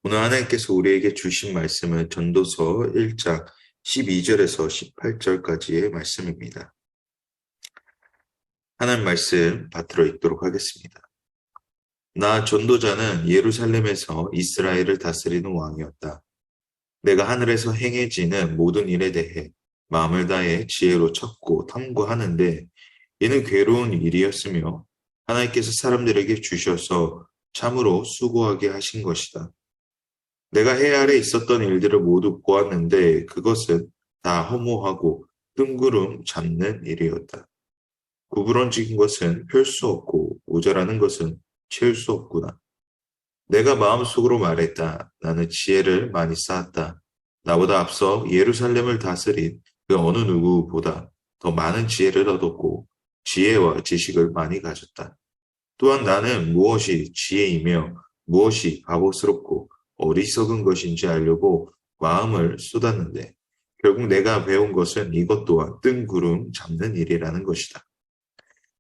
오늘 하나님께서 우리에게 주신 말씀은 전도서 1장 12절에서 18절까지의 말씀입니다. 하나님 말씀 받들어 읽도록 하겠습니다. 나 전도자는 예루살렘에서 이스라엘을 다스리는 왕이었다. 내가 하늘에서 행해지는 모든 일에 대해 마음을 다해 지혜로 찾고 탐구하는데 이는 괴로운 일이었으며 하나님께서 사람들에게 주셔서 참으로 수고하게 하신 것이다. 내가 해 아래 있었던 일들을 모두 보았는데 그것은 다 허무하고 뜬구름 잡는 일이었다. 구부러진 것은 펼 수 없고 모자라는 것은 채울 수 없구나. 내가 마음속으로 말했다. 나는 지혜를 많이 쌓았다. 나보다 앞서 예루살렘을 다스린 그 어느 누구보다 더 많은 지혜를 얻었고 지혜와 지식을 많이 가졌다. 또한 나는 무엇이 지혜이며 무엇이 바보스럽고 어리석은 것인지 알려고 마음을 쏟았는데 결국 내가 배운 것은 이것 또한 뜬구름 잡는 일이라는 것이다.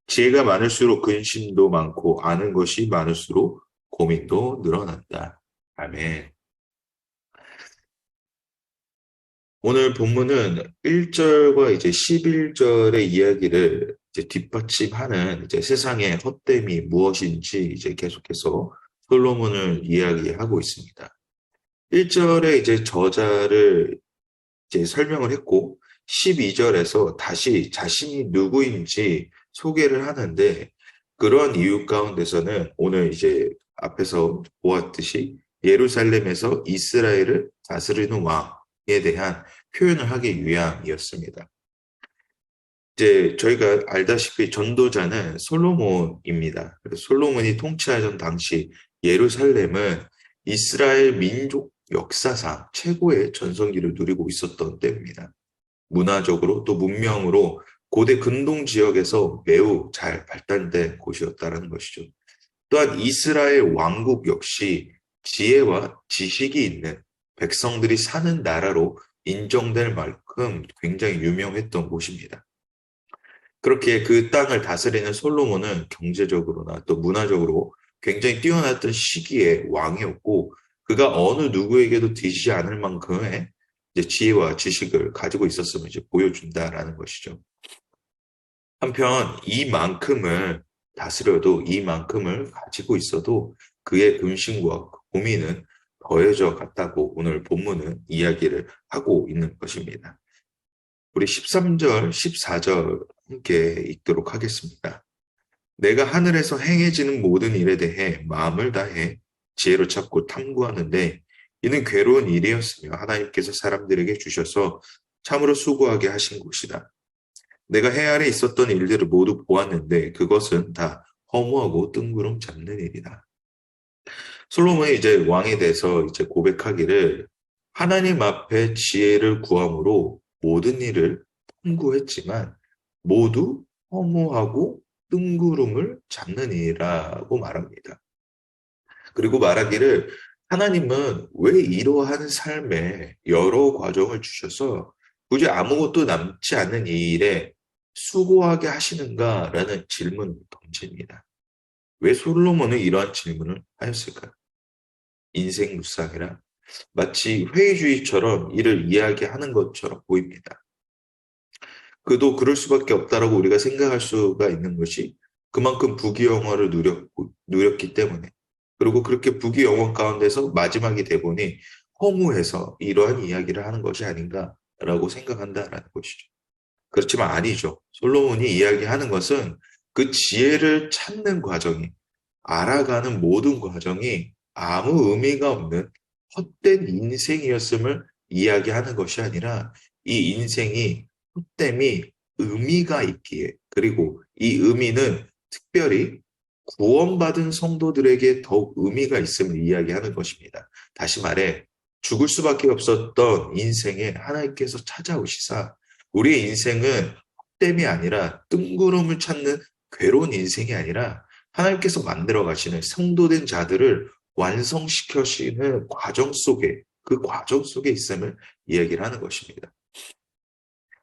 지혜가 많을수록 근심도 많고 아는 것이 많을수록 고민도 늘어난다. 아멘. 오늘 본문은 1절과 이제 11절의 이야기를 이제 뒷받침하는 이제 세상의 헛됨이 무엇인지 이제 계속해서 솔로몬을 이야기하고 있습니다. 1절에 이제 저자를 이제 설명을 했고 12절에서 다시 자신이 누구인지 소개를 하는데 그런 이유 가운데서는 오늘 이제 앞에서 보았듯이 예루살렘에서 이스라엘을 다스리는 왕에 대한 표현을 하기 위함이었습니다. 이제 저희가 알다시피 전도자는 솔로몬입니다. 솔로몬이 통치하던 당시 예루살렘은 이스라엘 민족 역사상 최고의 전성기를 누리고 있었던 때입니다. 문화적으로 또 문명으로 고대 근동 지역에서 매우 잘 발달된 곳이었다는 것이죠. 또한 이스라엘 왕국 역시 지혜와 지식이 있는 백성들이 사는 나라로 인정될 만큼 굉장히 유명했던 곳입니다. 그렇게 그 땅을 다스리는 솔로몬은 경제적으로나 또 문화적으로 굉장히 뛰어났던 시기의 왕이었고 그가 어느 누구에게도 뒤지지 않을 만큼의 이제 지혜와 지식을 가지고 있었음을 이제 보여준다라는 것이죠. 한편 이만큼을 다스려도 이만큼을 가지고 있어도 그의 근심과 고민은 더해져 갔다고 오늘 본문은 이야기를 하고 있는 것입니다. 우리 13절, 14절 함께 읽도록 하겠습니다. 내가 하늘에서 행해지는 모든 일에 대해 마음을 다해 지혜로 찾고 탐구하는데 이는 괴로운 일이었으며 하나님께서 사람들에게 주셔서 참으로 수고하게 하신 것이다. 내가 해 아래 있었던 일들을 모두 보았는데 그것은 다 허무하고 뜬구름 잡는 일이다. 솔로몬이 이제 왕에 대해서 이제 고백하기를 하나님 앞에 지혜를 구함으로 모든 일을 탐구했지만 모두 허무하고 뜬구름을 잡는 일이라고 말합니다. 그리고 말하기를 하나님은 왜 이러한 삶에 여러 과정을 주셔서 굳이 아무것도 남지 않는 이 일에 수고하게 하시는가라는 질문을 던집니다. 왜 솔로몬은 이러한 질문을 하였을까요? 인생 묵상이라 마치 회의주의처럼 이를 이야기하는 것처럼 보입니다. 그도 그럴 수밖에 없다라고 우리가 생각할 수가 있는 것이 그만큼 부귀영화를 누렸기 때문에 그리고 그렇게 부귀영화 가운데서 마지막이 되보니 허무해서 이러한 이야기를 하는 것이 아닌가라고 생각한다라는 것이죠. 그렇지만 아니죠. 솔로몬이 이야기하는 것은 그 지혜를 찾는 과정이 알아가는 모든 과정이 아무 의미가 없는 헛된 인생이었음을 이야기하는 것이 아니라 이 인생이 헛됨이 의미가 있기에 그리고 이 의미는 특별히 구원받은 성도들에게 더욱 의미가 있음을 이야기하는 것입니다. 다시 말해 죽을 수밖에 없었던 인생에 하나님께서 찾아오시사 우리의 인생은 헛됨이 아니라 뜬구름을 찾는 괴로운 인생이 아니라 하나님께서 만들어 가시는 성도된 자들을 완성시켜시는 과정 속에 그 과정 속에 있음을 이야기를 하는 것입니다.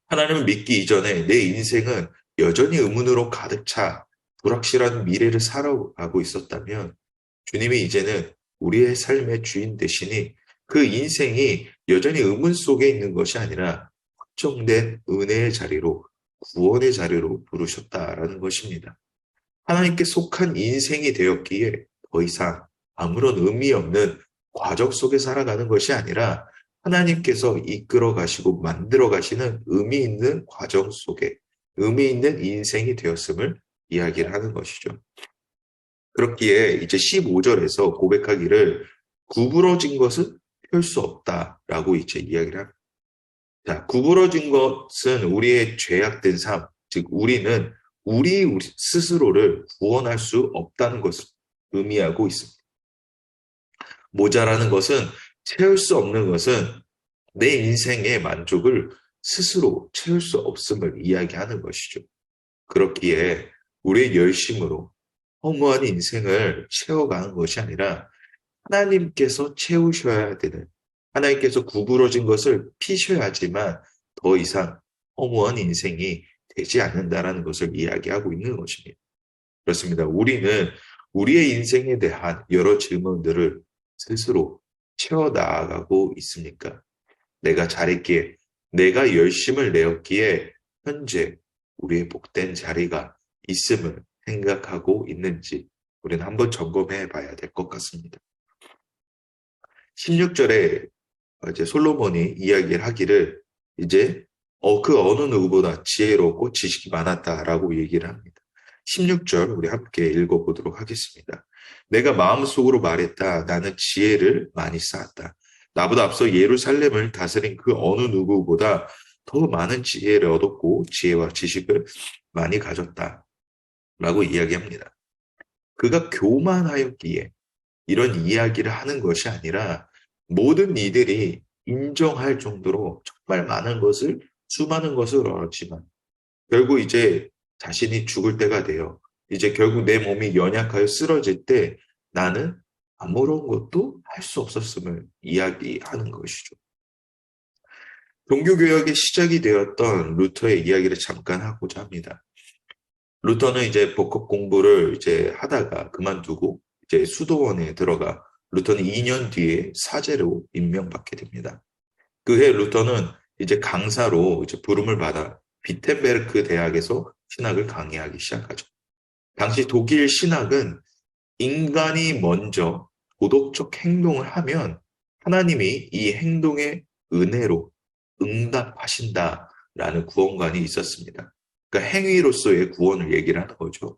하나님을 믿기 이전에 내 인생은 여전히 의문으로 가득 차 불확실한 미래를 살아가고 있었다면 주님이 이제는 우리의 삶의 주인 되시니 그 인생이 여전히 의문 속에 있는 것이 아니라 확정된 은혜의 자리로, 구원의 자리로 부르셨다라는 것입니다. 하나님께 속한 인생이 되었기에 더 이상 아무런 의미 없는 과정 속에 살아가는 것이 아니라 하나님께서 이끌어 가시고 만들어 가시는 의미 있는 과정 속에 의미 있는 인생이 되었음을 이야기를 하는 것이죠. 그렇기에 이제 15절에서 고백하기를 구부러진 것은 펼 수 없다라고 이제 이야기를 합니다. 자, 구부러진 것은 우리의 죄악된 삶, 즉 우리는 우리 스스로를 구원할 수 없다는 것을 의미하고 있습니다. 모자라는 것은, 채울 수 없는 것은 내 인생의 만족을 스스로 채울 수 없음을 이야기하는 것이죠. 그렇기에 우리의 열심으로 허무한 인생을 채워가는 것이 아니라 하나님께서 채우셔야 되는, 하나님께서 구부러진 것을 피셔야지만 더 이상 허무한 인생이 되지 않는다라는 것을 이야기하고 있는 것입니다. 그렇습니다. 우리는 우리의 인생에 대한 여러 질문들을 스스로 채워나가고 있습니까? 내가 잘했기에, 내가 열심을 내었기에 현재 우리의 복된 자리가 있음을 생각하고 있는지 우리는 한번 점검해 봐야 될 것 같습니다. 16절에 이제 솔로몬이 이야기를 하기를 이제 그 어느 누구보다 지혜롭고 지식이 많았다라고 얘기를 합니다. 16절 우리 함께 읽어보도록 하겠습니다. 내가 마음속으로 말했다. 나는 지혜를 많이 쌓았다. 나보다 앞서 예루살렘을 다스린 그 어느 누구보다 더 많은 지혜를 얻었고 지혜와 지식을 많이 가졌다. 라고 이야기합니다. 그가 교만하였기에 이런 이야기를 하는 것이 아니라 모든 이들이 인정할 정도로 정말 많은 것을, 수많은 것을 얻었지만 결국 이제 자신이 죽을 때가 되어 이제 결국 내 몸이 연약하여 쓰러질 때 나는 아무런 것도 할 수 없었음을 이야기하는 것이죠. 종교개혁의 시작이 되었던 루터의 이야기를 잠깐 하고자 합니다. 루터는 이제 복학 공부를 이제 하다가 그만두고 이제 수도원에 들어가 루터는 2년 뒤에 사제로 임명받게 됩니다. 그해 루터는 이제 강사로 이제 부름을 받아 비텐베르크 대학에서 신학을 강의하기 시작하죠. 당시 독일 신학은 인간이 먼저 도덕적 행동을 하면 하나님이 이 행동의 은혜로 응답하신다라는 구원관이 있었습니다. 그러니까 행위로서의 구원을 얘기를 하는 거죠.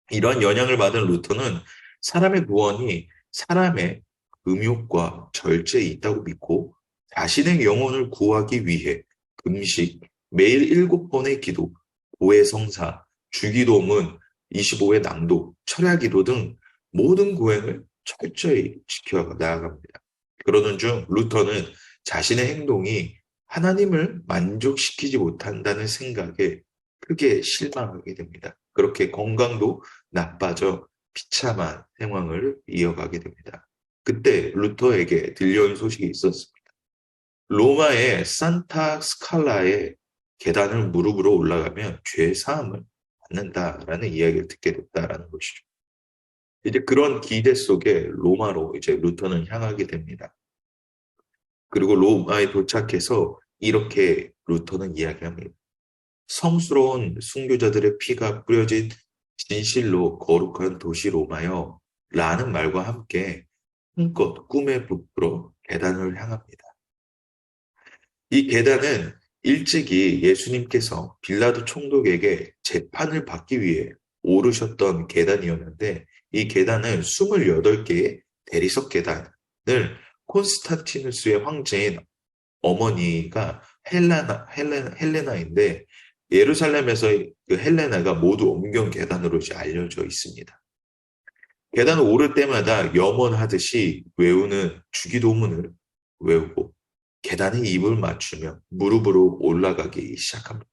이런 영향을 받은 루터는 사람의 구원이 사람의 음욕과 절제에 있다고 믿고 자신의 영혼을 구하기 위해 금식, 매일 7번의 기도, 고해 성사, 주기도문, 25회 낭독, 철야기도 등 모든 구행을 철저히 지켜 나아갑니다. 그러는 중 루터는 자신의 행동이 하나님을 만족시키지 못한다는 생각에 크게 실망하게 됩니다. 그렇게 건강도 나빠져 비참한 상황을 이어가게 됩니다. 그때 루터에게 들려온 소식이 있었습니다. 로마의 산타 스칼라의 계단을 무릎으로 올라가면 죄 사함을 받는다라는 이야기를 듣게 됐다라는 것이죠. 이제 그런 기대 속에 로마로 이제 루터는 향하게 됩니다. 그리고 로마에 도착해서 이렇게 루터는 이야기합니다. 성스러운 순교자들의 피가 뿌려진 진실로 거룩한 도시 로마여 라는 말과 함께 한껏 꿈에 부풀어 계단을 향합니다. 이 계단은 일찍이 예수님께서 빌라도 총독에게 재판을 받기 위해 오르셨던 계단이었는데 이 계단은 28개의 대리석 계단을 콘스탄티누스의 황제인 어머니가 헬레나인데 예루살렘에서 그 헬레나가 모두 옮겨온 계단으로 이제 알려져 있습니다. 계단을 오를 때마다 염원하듯이 외우는 주기도문을 외우고 계단에 입을 맞추며 무릎으로 올라가기 시작합니다.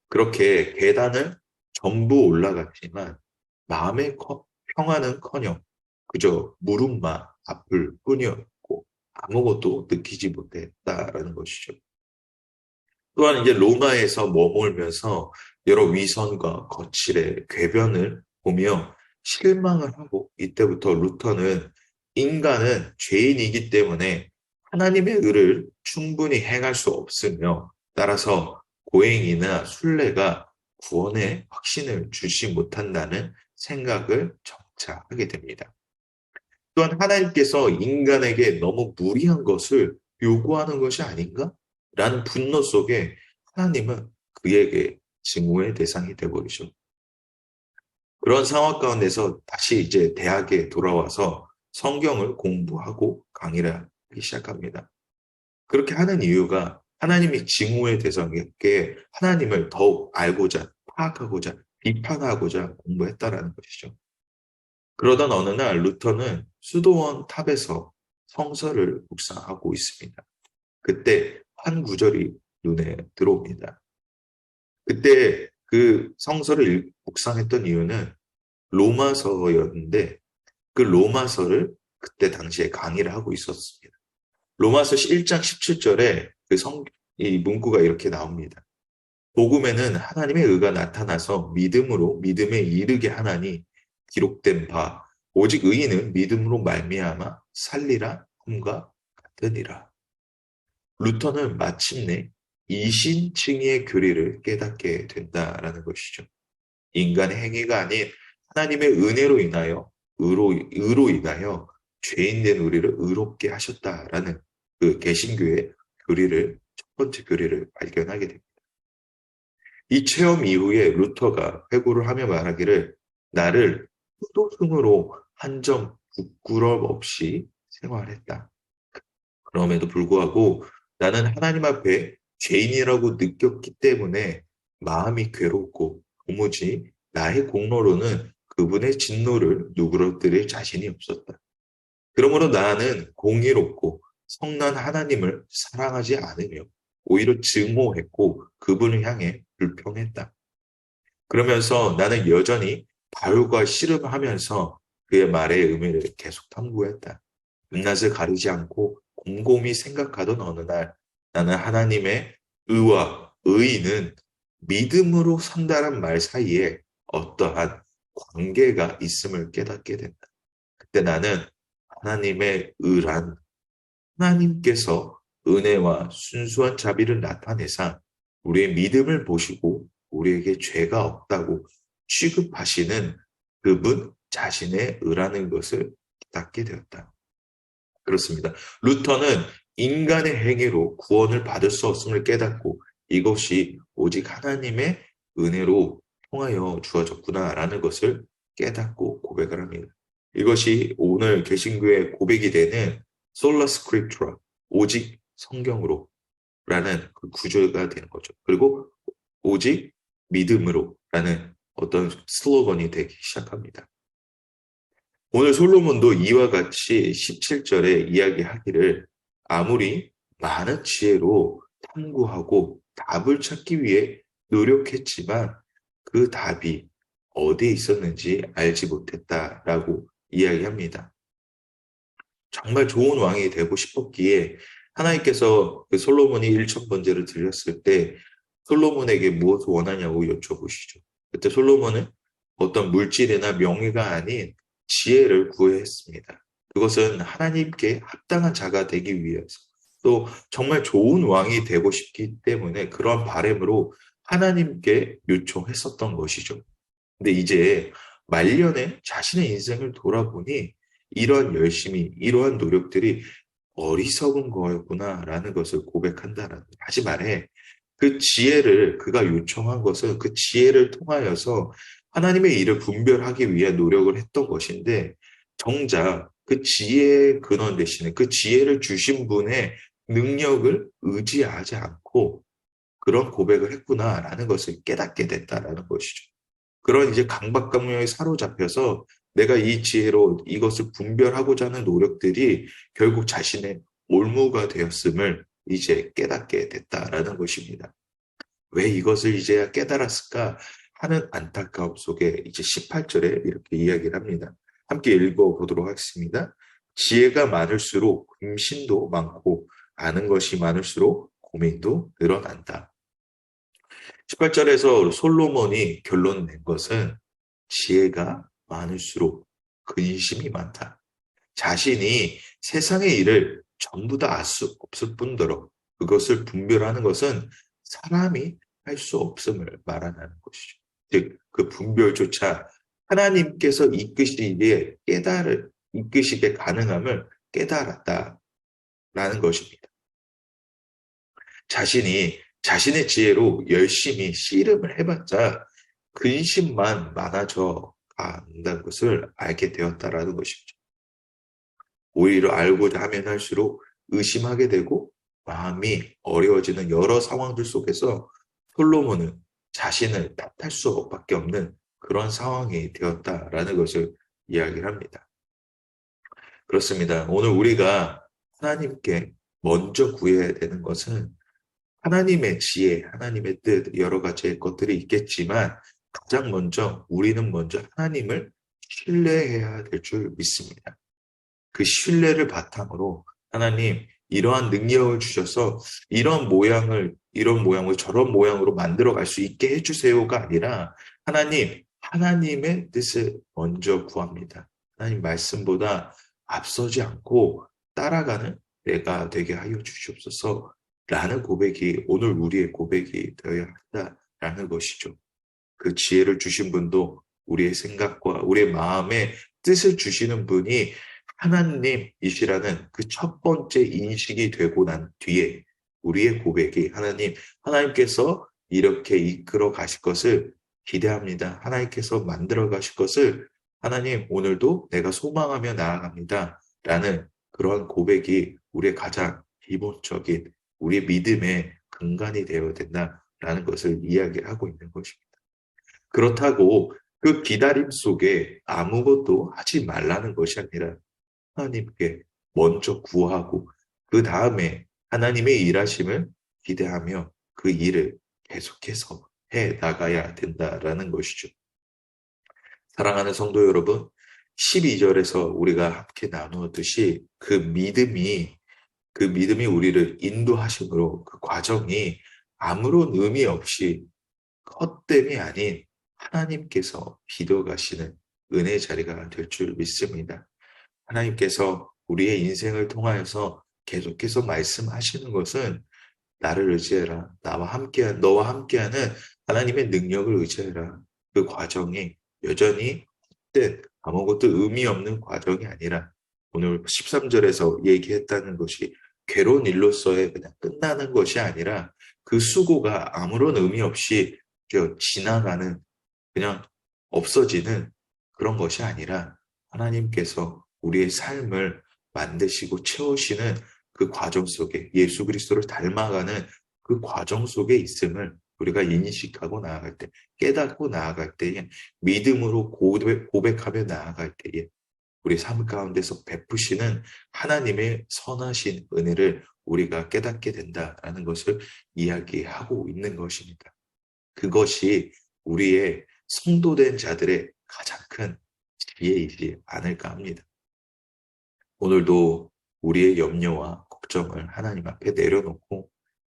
그렇게 계단을 전부 올라갔지만 마음의 평화는커녕 그저 무릎만 아플 뿐이었고 아무것도 느끼지 못했다라는 것이죠. 또한 이제 로마에서 머물면서 여러 위선과 거칠의 궤변을 보며 실망을 하고 이때부터 루터는 인간은 죄인이기 때문에 하나님의 의를 충분히 행할 수 없으며 따라서 고행이나 순례가 구원의 확신을 주지 못한다는 생각을 점차 하게 됩니다. 또한 하나님께서 인간에게 너무 무리한 것을 요구하는 것이 아닌가? 라는 분노 속에 하나님은 그에게 증오의 대상이 되어버리죠. 그런 상황 가운데서 다시 이제 대학에 돌아와서 성경을 공부하고 강의를 하기 시작합니다. 그렇게 하는 이유가 하나님이 증오의 대상에게 하나님을 더욱 알고자, 파악하고자, 비판하고자 공부했다라는 것이죠. 그러던 어느 날 루터는 수도원 탑에서 성서를 묵상하고 있습니다. 그때 한 구절이 눈에 들어옵니다. 그때 그 성서를 묵상했던 이유는 로마서였는데 그 로마서를 그때 당시에 강의를 하고 있었습니다. 로마서 1장 17절에 이 문구가 이렇게 나옵니다. 복음에는 하나님의 의가 나타나서 믿음으로 믿음에 이르게 하나니 기록된 바 오직 의인은 믿음으로 말미암아 살리라 함과 같으니라. 루터는 마침내 이신칭의의 교리를 깨닫게 된다라는 것이죠. 인간의 행위가 아닌 하나님의 은혜로 인하여 의로 인하여 죄인된 우리를 의롭게 하셨다라는 그 개신교의 교리를 첫 번째 교리를 발견하게 됩니다. 이 체험 이후에 루터가 회고를 하며 말하기를 나를 효도승으로 한 점 부끄럼 없이 생활했다. 그럼에도 불구하고 나는 하나님 앞에 죄인이라고 느꼈기 때문에 마음이 괴롭고 도무지 나의 공로로는 그분의 진노를 누그러뜨릴 자신이 없었다. 그러므로 나는 공의롭고 성난 하나님을 사랑하지 않으며 오히려 증오했고 그분을 향해 불평했다. 그러면서 나는 여전히 바울과 씨름하면서 그의 말의 의미를 계속 탐구했다. 밤낮을 가리지 않고 곰곰이 생각하던 어느 날 나는 하나님의 의와 의는 믿음으로 산다는 말 사이에 어떠한 관계가 있음을 깨닫게 된다. 그때 나는 하나님의 의란 하나님께서 은혜와 순수한 자비를 나타내사 우리의 믿음을 보시고 우리에게 죄가 없다고 취급하시는 그분 자신의 의라는 것을 깨닫게 되었다. 그렇습니다. 루터는 인간의 행위로 구원을 받을 수 없음을 깨닫고 이것이 오직 하나님의 은혜로 통하여 주어졌구나라는 것을 깨닫고 고백을 합니다. 이것이 오늘 개신교의 고백이 되는 솔라 스크립투라, 오직 성경으로 라는 그 구조가 되는 거죠. 그리고 오직 믿음으로 라는 어떤 슬로건이 되기 시작합니다. 오늘 솔로몬도 이와 같이 17절에 이야기하기를 아무리 많은 지혜로 탐구하고 답을 찾기 위해 노력했지만 그 답이 어디에 있었는지 알지 못했다라고 이야기합니다. 정말 좋은 왕이 되고 싶었기에 하나님께서 그 솔로몬이 1,000번제를 드렸을 때 솔로몬에게 무엇을 원하냐고 여쭤보시죠. 그때 솔로몬은 어떤 물질이나 명예가 아닌 지혜를 구했습니다. 그것은 하나님께 합당한 자가 되기 위해서 또 정말 좋은 왕이 되고 싶기 때문에 그런 바람으로 하나님께 요청했었던 것이죠. 근데 이제 말년에 자신의 인생을 돌아보니 이러한 열심이, 이러한 노력들이 어리석은 거였구나라는 것을 고백한다라는. 다시 말해, 그 지혜를 그가 요청한 것은 그 지혜를 통하여서 하나님의 일을 분별하기 위한 노력을 했던 것인데 정작 그 지혜의 근원 되시는 그 지혜를 주신 분의 능력을 의지하지 않고 그런 고백을 했구나라는 것을 깨닫게 됐다라는 것이죠. 그런 이제 강박감정에 사로잡혀서 내가 이 지혜로 이것을 분별하고자 하는 노력들이 결국 자신의 올무가 되었음을 이제 깨닫게 됐다라는 것입니다. 왜 이것을 이제야 깨달았을까 하는 안타까움 속에 이제 18절에 이렇게 이야기를 합니다. 함께 읽어보도록 하겠습니다. 지혜가 많을수록 금신도 많고 아는 것이 많을수록 고민도 늘어난다. 18절에서 솔로몬이 결론 낸 것은 지혜가 많을수록 근심이 많다. 자신이 세상의 일을 전부 다 알 수 없을 뿐더러 그것을 분별하는 것은 사람이 할 수 없음을 말하는 것이죠. 즉, 그 분별조차 하나님께서 이끄시게 가능함을 깨달았다라는 것입니다. 자신이 자신의 지혜로 열심히 씨름을 해봤자 근심만 많아져 간다는 것을 알게 되었다라는 것이죠. 오히려 알고자 하면 할수록 의심하게 되고 마음이 어려워지는 여러 상황들 속에서 솔로몬은 자신을 탓할 수밖에 없는 그런 상황이 되었다라는 것을 이야기를 합니다. 그렇습니다. 오늘 우리가 하나님께 먼저 구해야 되는 것은 하나님의 지혜, 하나님의 뜻, 여러 가지의 것들이 있겠지만 가장 먼저 우리는 먼저 하나님을 신뢰해야 될 줄 믿습니다. 그 신뢰를 바탕으로 하나님 이러한 능력을 주셔서 이런 모양을 저런 모양으로 만들어 갈 수 있게 해주세요가 아니라 하나님의 뜻을 먼저 구합니다. 하나님 말씀보다 앞서지 않고 따라가는 내가 되게 하여 주시옵소서 라는 고백이 오늘 우리의 고백이 되어야 한다라는 것이죠. 그 지혜를 주신 분도 우리의 생각과 우리의 마음의 뜻을 주시는 분이 하나님이시라는 그 첫 번째 인식이 되고 난 뒤에 우리의 고백이 하나님께서 이렇게 이끌어 가실 것을 기대합니다. 하나님께서 만들어 가실 것을 하나님 오늘도 내가 소망하며 나아갑니다. 라는 그러한 고백이 우리의 가장 기본적인 우리의 믿음의 근간이 되어야 된다라는 것을 이야기하고 있는 것입니다. 그렇다고 그 기다림 속에 아무것도 하지 말라는 것이 아니라 하나님께 먼저 구하고 그 다음에 하나님의 일하심을 기대하며 그 일을 계속해서 해 나가야 된다라는 것이죠. 사랑하는 성도 여러분, 12절에서 우리가 함께 나누었듯이 그 믿음이 우리를 인도하심으로 그 과정이 아무런 의미 없이 헛됨이 아닌 하나님께서 기도가시는 은혜의 자리가 될 줄 믿습니다. 하나님께서 우리의 인생을 통하여서 계속해서 말씀하시는 것은 나를 의지해라. 너와 함께하는 하나님의 능력을 의지해라. 그 과정이 여전히 헛된 아무것도 의미 없는 과정이 아니라 오늘 13절에서 얘기했다는 것이 괴로운 일로서의 그냥 끝나는 것이 아니라 그 수고가 아무런 의미 없이 지나가는 그냥 없어지는 그런 것이 아니라 하나님께서 우리의 삶을 만드시고 채우시는 그 과정 속에 예수 그리스도를 닮아가는 그 과정 속에 있음을 우리가 인식하고 나아갈 때, 깨닫고 나아갈 때에, 믿음으로 고백하며 나아갈 때에 우리 삶 가운데서 베푸시는 하나님의 선하신 은혜를 우리가 깨닫게 된다라는 것을 이야기하고 있는 것입니다. 그것이 우리의 성도된 자들의 가장 큰 지혜이지 않을까 합니다. 오늘도 우리의 염려와 걱정을 하나님 앞에 내려놓고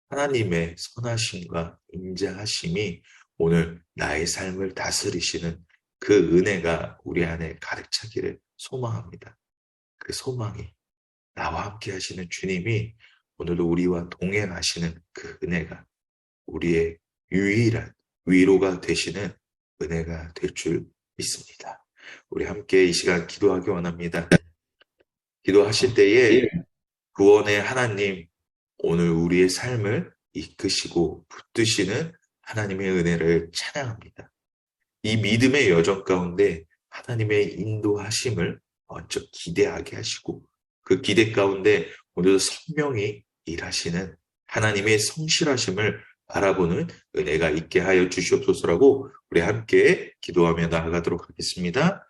하나님의 선하심과 인자하심이 오늘 나의 삶을 다스리시는 그 은혜가 우리 안에 가득 차기를 소망합니다. 그 소망이 나와 함께 하시는 주님이 오늘도 우리와 동행하시는 그 은혜가 우리의 유일한 위로가 되시는 은혜가 될 줄 믿습니다. 우리 함께 이 시간 기도하기 원합니다. 기도하실 때에 구원의 하나님, 오늘 우리의 삶을 이끄시고 붙드시는 하나님의 은혜를 찬양합니다. 이 믿음의 여정 가운데 하나님의 인도하심을 먼저 기대하게 하시고 그 기대 가운데 오늘도 선명히 일하시는 하나님의 성실하심을 바라보는 은혜가 있게 하여 주시옵소서라고 우리 함께 기도하며 나아가도록 하겠습니다.